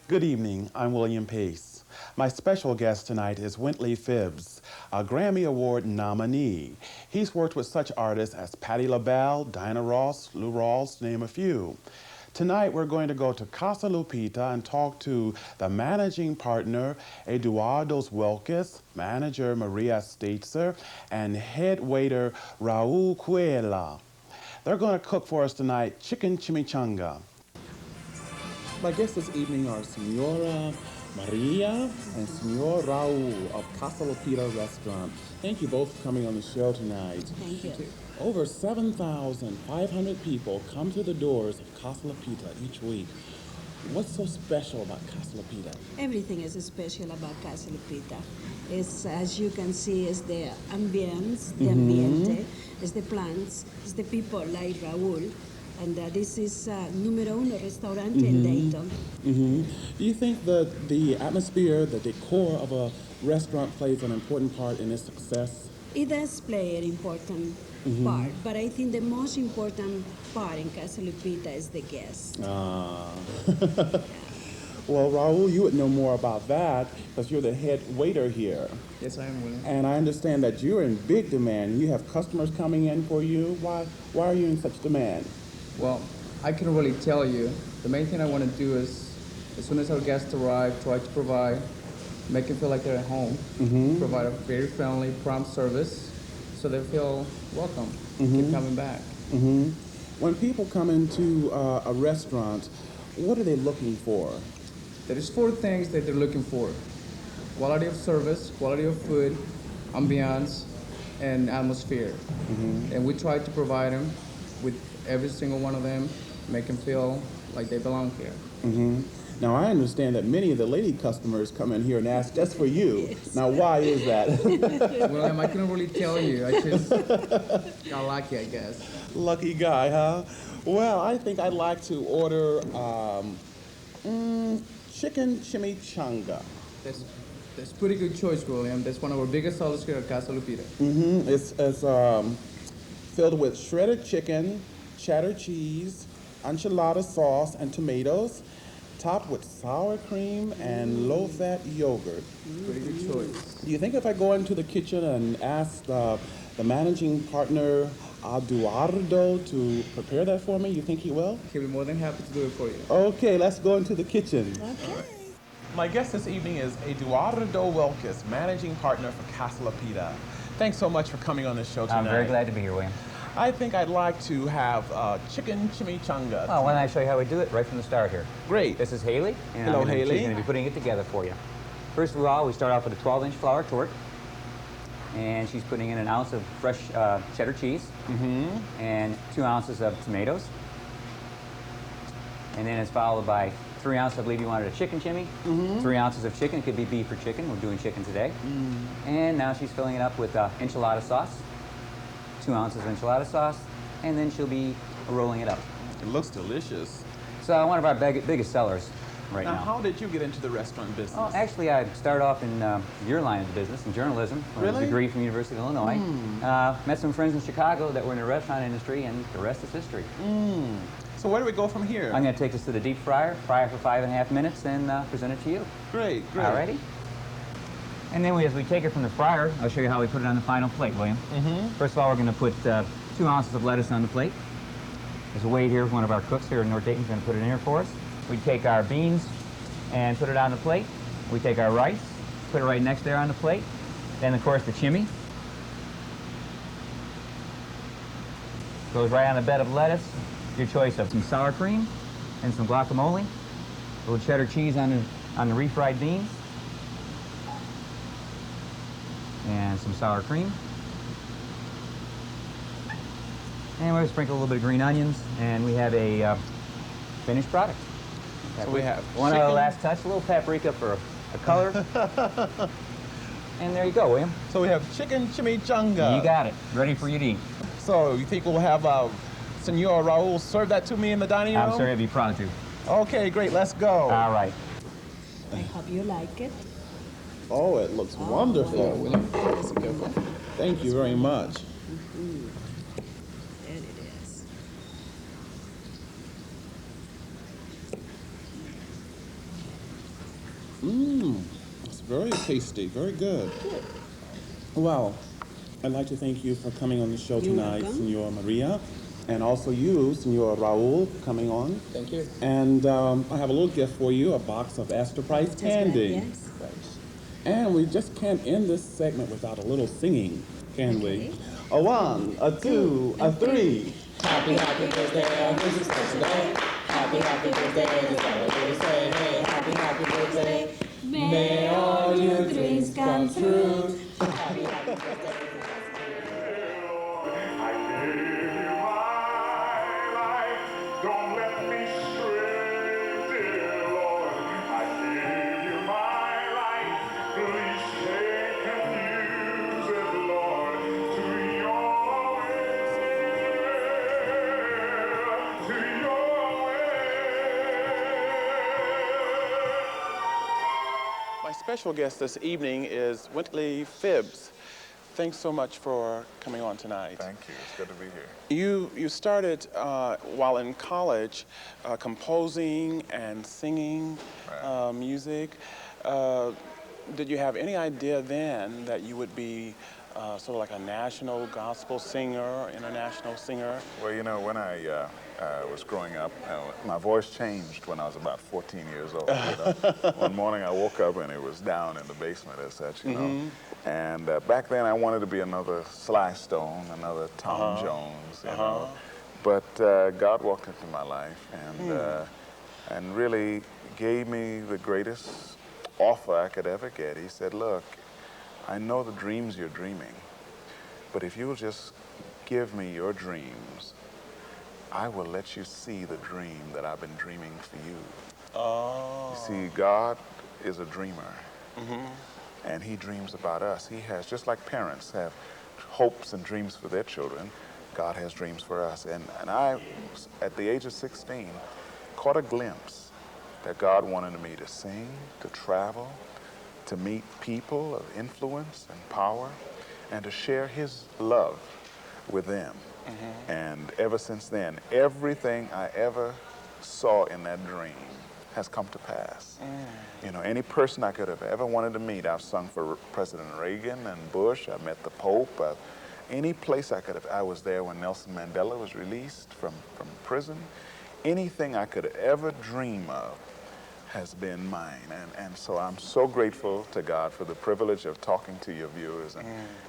Good evening, I'm William Pace. My special guest tonight is Wintley Phipps, a Grammy Award nominee. He's worked with such artists as Patti LaBelle, Diana Ross, Lou Rawls, to name a few. Tonight we're going to go to Casa Lupita and talk to the managing partner, Eduardo Welkes, manager Maria Stetzer, and head waiter Raul Cuela. They're going to cook for us tonight chicken chimichanga. My guests this evening are Senora Maria and Senor Raul of Casa Lupita Restaurant. Thank you both for coming on the show tonight. Thank you. Over 7,500 people come to the doors of Casa Lupita each week. What's so special about Casa Lupita? Everything is special about Casa Lupita. It's, as you can see, is the ambience, the ambiente, is the plants, is the people like Raul. And this is numero uno restaurant in Dayton. Do you think that the atmosphere, the decor of a restaurant plays an important part in its success? It does play an important part, but I think the most important part in Casa Lupita is the guest. Well, Raul, you would know more about that because you're the head waiter here. Yes, I am, William. And I understand that you're in big demand. You have customers coming in for you. Why are you in such demand? Well, I couldn't really tell you. The main thing I want to do is, as soon as our guests arrive, try to provide, make them feel like they're at home, provide a very friendly, prompt service, so they feel welcome, keep coming back. When people come into a restaurant, what are they looking for? There's 4 things that they're looking for: quality of service, quality of food, ambiance, and atmosphere. And we try to provide them with every single one of them, make them feel like they belong here. Now, I understand that many of the lady customers come in here and ask just for you. Yes. Now, why is that? William, I couldn't really tell you. I just got lucky, I guess. Lucky guy, huh? Well, I think I'd like to order chicken chimichanga. That's pretty good choice, William. That's one of our biggest sellers here at Casa Lupita. It's filled with shredded chicken, cheddar cheese, enchilada sauce, and tomatoes, topped with sour cream and low-fat yogurt. Pretty good choice. Do you think if I go into the kitchen and ask the managing partner, Eduardo, to prepare that for me, you think he will? He'll be more than happy to do it for you. Okay, let's go into the kitchen. Okay. My guest this evening is Eduardo Welkes, managing partner for Casa Lupita. Thanks so much for coming on this show tonight. I'm very glad to be here, William. I think I'd like to have chicken chimichanga. Well, why don't I show you how we do it right from the start here. Great. This is Haley. And Hello, Haley. She's going to be putting it together for you. First of all, we start off with a 12-inch flour torte. And she's putting in an ounce of fresh cheddar cheese. And 2 ounces of tomatoes. And then it's followed by 3 ounces, I believe you wanted a chicken chimmy. 3 ounces of chicken. It could be beef or chicken. We're doing chicken today. And now she's filling it up with enchilada sauce. 2 ounces of enchilada sauce. And then she'll be rolling it up. It looks delicious. So one of our biggest sellers right now. How did you get into the restaurant business? Oh, actually, I started off in your line of the business, in journalism. I have a degree from the University of Illinois. Met some friends in Chicago that were in the restaurant industry, and the rest is history. So where do we go from here? I'm going to take this to the deep fryer, fry it for 5.5 minutes, and present it to you. Great. Alrighty? And then as we take it from the fryer, I'll show you how we put it on the final plate, William. First of all, we're going to put 2 ounces of lettuce on the plate. There's Wade here, one of our cooks here in North Dayton, is going to put it in here for us. We take our beans and put it on the plate. We take our rice, put it right next there on the plate. Then, of course, the chimney. Goes right on a bed of lettuce. Your choice of some sour cream and some guacamole. A little cheddar cheese on the refried beans. And some sour cream. And we're going to sprinkle a little bit of green onions, and we have a finished product. So we have one other last touch, a little paprika for a color. And there you go, William. So we have chicken chimichanga. You got it. Ready for you to eat. So you think we'll have Senor Raul serve that to me in the dining room? I'm sure he'd be proud to. Okay, great. Let's go. All right. I hope you like it. Oh, it looks wonderful. William, be careful. Thank you very much. There it is. It's very tasty, very good. Well, I'd like to thank you for coming on the show You're tonight, welcome. Senor Maria, and also you, Senor Raul, coming on. Thank you. And I have a little gift for you, a box of Astor Price Just candy. like, yes. Thanks. And we just can't end this segment without a little singing, can we? Okay. A one, a two, a three. Happy, happy birthday on this special day. Happy, happy birthday, that's all I really say. Hey, happy, happy birthday. May all your dreams come true. Happy, happy birthday. I gave you my life. Don't let me stray, dear Lord. I gave you my life. Please take and use it, Lord, to your will, to your will. My special guest this evening is Wintley Phipps. Thanks so much for coming on tonight. Thank you. It's good to be here. You started while in college composing and singing music. Did you have any idea then that you would be sort of like a national gospel singer or international singer? Well, you know, when I was growing up, my voice changed when I was about 14 years old. You know? One morning I woke up and it was down in the basement as such, you know. And back then I wanted to be another Sly Stone, another Tom Jones, you know. But God walked into my life and really gave me the greatest offer I could ever get. He said, look, I know the dreams you're dreaming, but if you'll just give me your dreams, I will let you see the dream that I've been dreaming for you. Oh. You see, God is a dreamer, and he dreams about us. He has, just like parents have hopes and dreams for their children, God has dreams for us. And I, at the age of 16, caught a glimpse that God wanted me to sing, to travel, to meet people of influence and power, and to share his love with them. And ever since then, everything I ever saw in that dream has come to pass. You know, any person I could have ever wanted to meet, I've sung for President Reagan and Bush, I met the Pope, any place I could have, I was there when Nelson Mandela was released from prison. Anything I could ever dream of has been mine. And so I'm so grateful to God for the privilege of talking to your viewers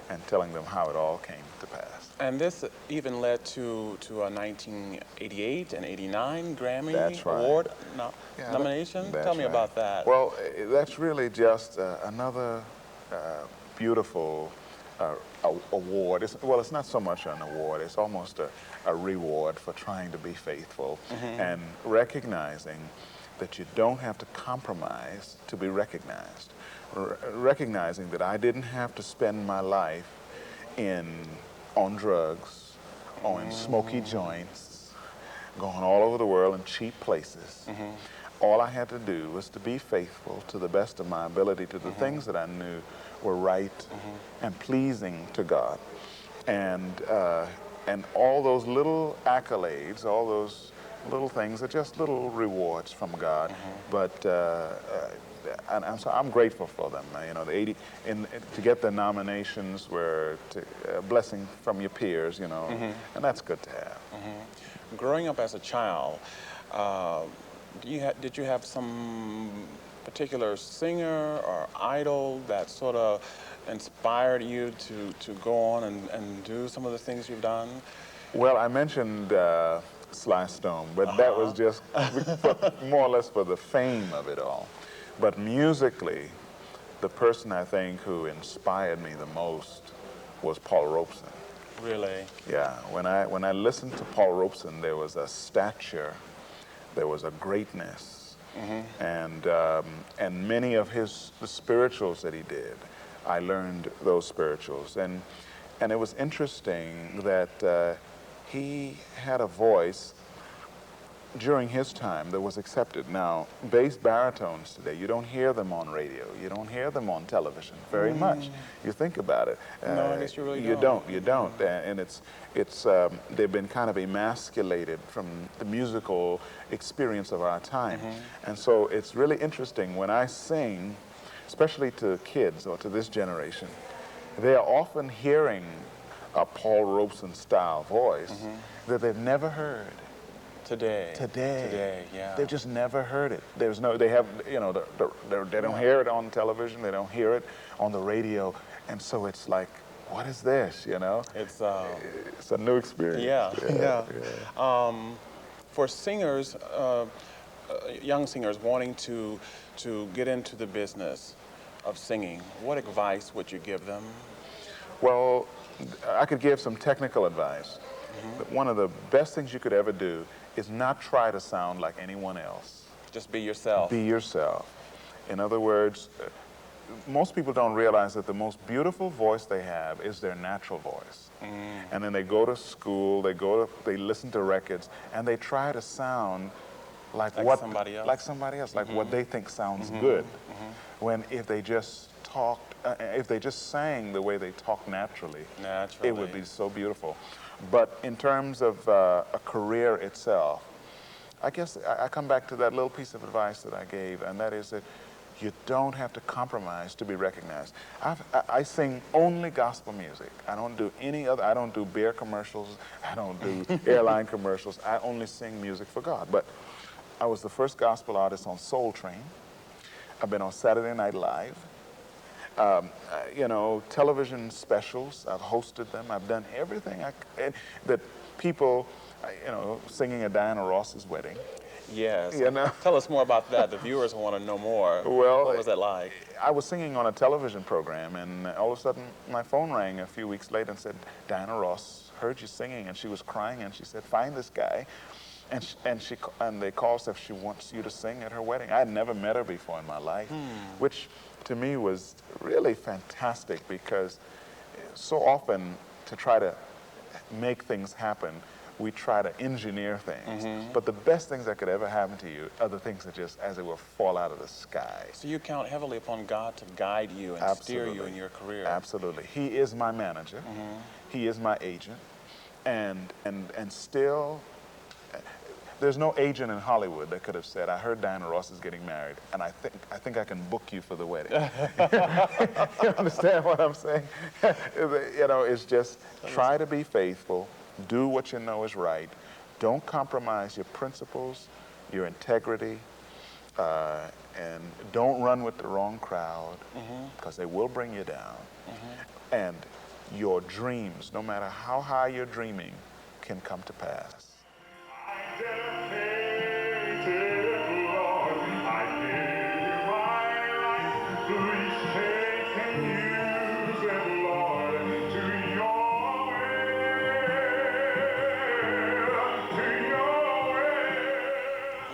and telling them how it all came to pass. And this even led to a 1988 and 89 Grammy That's right. Award Yeah, nomination. that's Tell me right. about that. Well, that's really just another beautiful award. It's not so much an award, it's almost a reward for trying to be faithful and recognizing that you don't have to compromise to be recognized. Recognizing that I didn't have to spend my life on drugs, or in smoky joints, going all over the world in cheap places. All I had to do was to be faithful to the best of my ability to the things that I knew were right and pleasing to God. And all those little accolades, all those little things are just little rewards from God. But and so I'm grateful for them. You know, to get the nominations were a blessing from your peers, you know, and that's good to have. Growing up as a child, did you have some particular singer or idol that sort of inspired you to go on and do some of the things you've done? Well, I mentioned Sly Stone, but that was just more or less for the fame of it all. But musically, the person I think who inspired me the most was Paul Robeson. Really? Yeah, when I listened to Paul Robeson, there was a stature, there was a greatness, and many of the spirituals that he did, I learned those spirituals, and it was interesting that he had a voice during his time that was accepted. Now, bass baritones today, you don't hear them on radio. You don't hear them on television very much. You think about it. No, I guess you really don't. You don't. And they've been kind of emasculated from the musical experience of our time. And so it's really interesting when I sing, especially to kids or to this generation, they are often hearing a Paul Robeson style voice that they've never heard. Today, yeah. They've just never heard it. They have, they don't hear it on television, they don't hear it on the radio, and so it's like, what is this, It's a new experience. Yeah. For singers, young singers wanting to get into the business of singing, what advice would you give them? Well, I could give some technical advice. But one of the best things you could ever do is not try to sound like anyone else. Just be yourself. Be yourself. In other words, most people don't realize that the most beautiful voice they have is their natural voice. And then they go to school, they listen to records, and they try to sound like somebody else. Like what they think sounds good. When if they just talked, if they just sang the way they talk naturally, it would be so beautiful. But in terms of a career itself, I guess I come back to that little piece of advice that I gave, and that is that you don't have to compromise to be recognized. I sing only gospel music. I don't do any other, I don't do beer commercials, I don't do airline commercials. I only sing music for God. But I was the first gospel artist on Soul Train. I've been on Saturday Night Live. Television specials, I've hosted them, I've done everything that people, singing at Diana Ross's wedding. Yes. Tell us more about that. The viewers want to know more. Well, what was that like? I was singing on a television program, and all of a sudden my phone rang a few weeks later and said, Diana Ross heard you singing, and she was crying, and she said, find this guy. And they called if she wants you to sing at her wedding. I had never met her before in my life, which to me was really fantastic, because so often to try to make things happen, we try to engineer things. But the best things that could ever happen to you are the things that just, as it were, fall out of the sky. So you count heavily upon God to guide you and steer you in your career. Absolutely. He is my manager. He is my agent. And still, there's no agent in Hollywood that could have said, I heard Diana Ross is getting married, and I think I can book you for the wedding. You understand what I'm saying? It's just try to be faithful, do what you know is right, don't compromise your principles, your integrity, and don't run with the wrong crowd, because they will bring you down. And your dreams, no matter how high you're dreaming, can come to pass.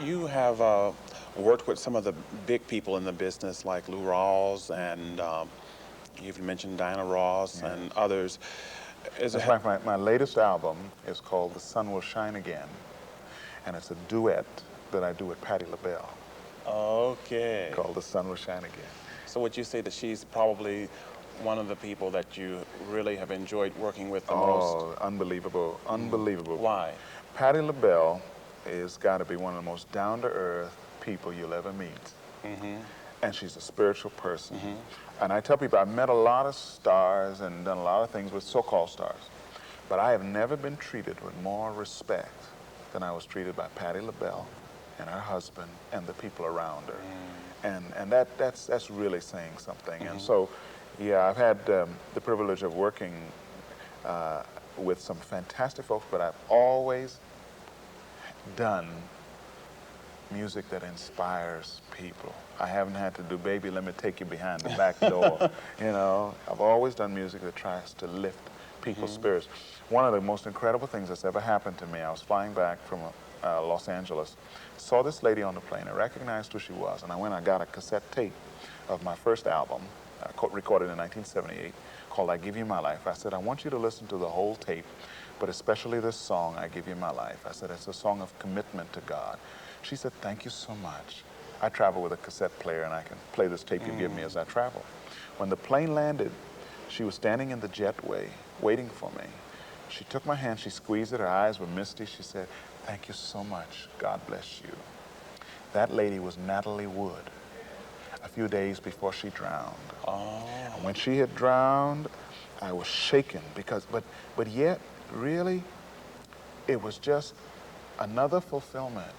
You have worked with some of the big people in the business, like Lou Rawls, and you've mentioned Diana Ross and others. My latest album is called The Sun Will Shine Again, and it's a duet that I do with Patti LaBelle. Okay. Called The Sun Will Shine Again. So would you say that she's probably one of the people that you really have enjoyed working with the most? Oh, unbelievable, unbelievable. Why? Patti LaBelle is got to be one of the most down-to-earth people you'll ever meet. And she's a spiritual person. And I tell people, I've met a lot of stars and done a lot of things with so-called stars, but I have never been treated with more respect than I was treated by Patti LaBelle and her husband and the people around her. And that's really saying something. And so, yeah, I've had the privilege of working with some fantastic folks, but I've always done music that inspires people. I haven't had to do, baby, let me take you behind the back door. I've always done music that tries to lift people's spirits. One of the most incredible things that's ever happened to me, I was flying back from Los Angeles, saw this lady on the plane, I recognized who she was, and I got a cassette tape of my first album, recorded in 1978, called I Give You My Life. I said, I want you to listen to the whole tape, but especially this song, I Give You My Life. I said, it's a song of commitment to God. She said, thank you so much. I travel with a cassette player, and I can play this tape you give me as I travel. When the plane landed, she was standing in the jetway, waiting for me. She took my hand, she squeezed it, her eyes were misty. She said, thank you so much. God bless you. That lady was Natalie Wood, a few days before she drowned. Oh. And when she had drowned, I was shaken because, but yet, really, it was just another fulfillment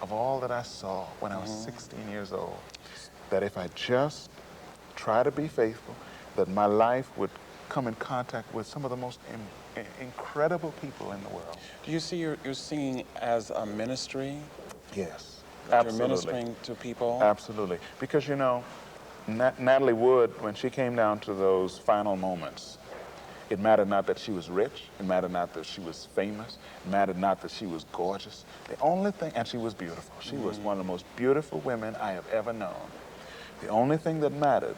of all that I saw when I was 16 years old. That if I just try to be faithful, that my life would come in contact with some of the most incredible people in the world. Do you see you're singing as a ministry? Yes, That absolutely. You're ministering to people? Absolutely. Because, you know, Natalie Wood, when she came down to those final moments, it mattered not that she was rich, it mattered not that she was famous, it mattered not that she was gorgeous. The only thing, and she was beautiful. She was one of the most beautiful women I have ever known. The only thing that mattered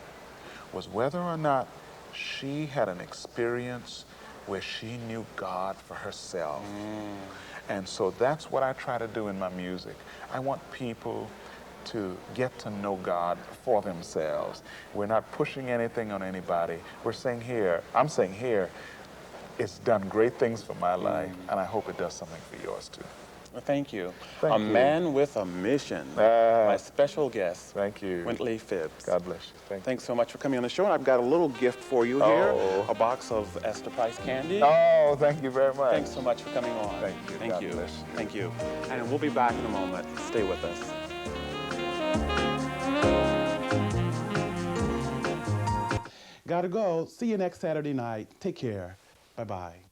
was whether or not she had an experience where she knew God for herself. And so that's what I try to do in my music. I want people to get to know God for themselves. We're not pushing anything on anybody. We're saying here, I'm saying here, it's done great things for my life, and I hope it does something for yours too. Well, thank you. Thank a you. man with a mission. My special guest. Thank you. Wintley Phipps. God bless you. Thanks so much for coming on the show. And I've got a little gift for you here. Oh. A box of Esther Price candy. Oh, thank you very much. Thanks so much for coming on. Thank you. Thank God you. bless you. Thank you. And we'll be back in a moment. Stay with us. Gotta go. See you next Saturday night. Take care. Bye-bye.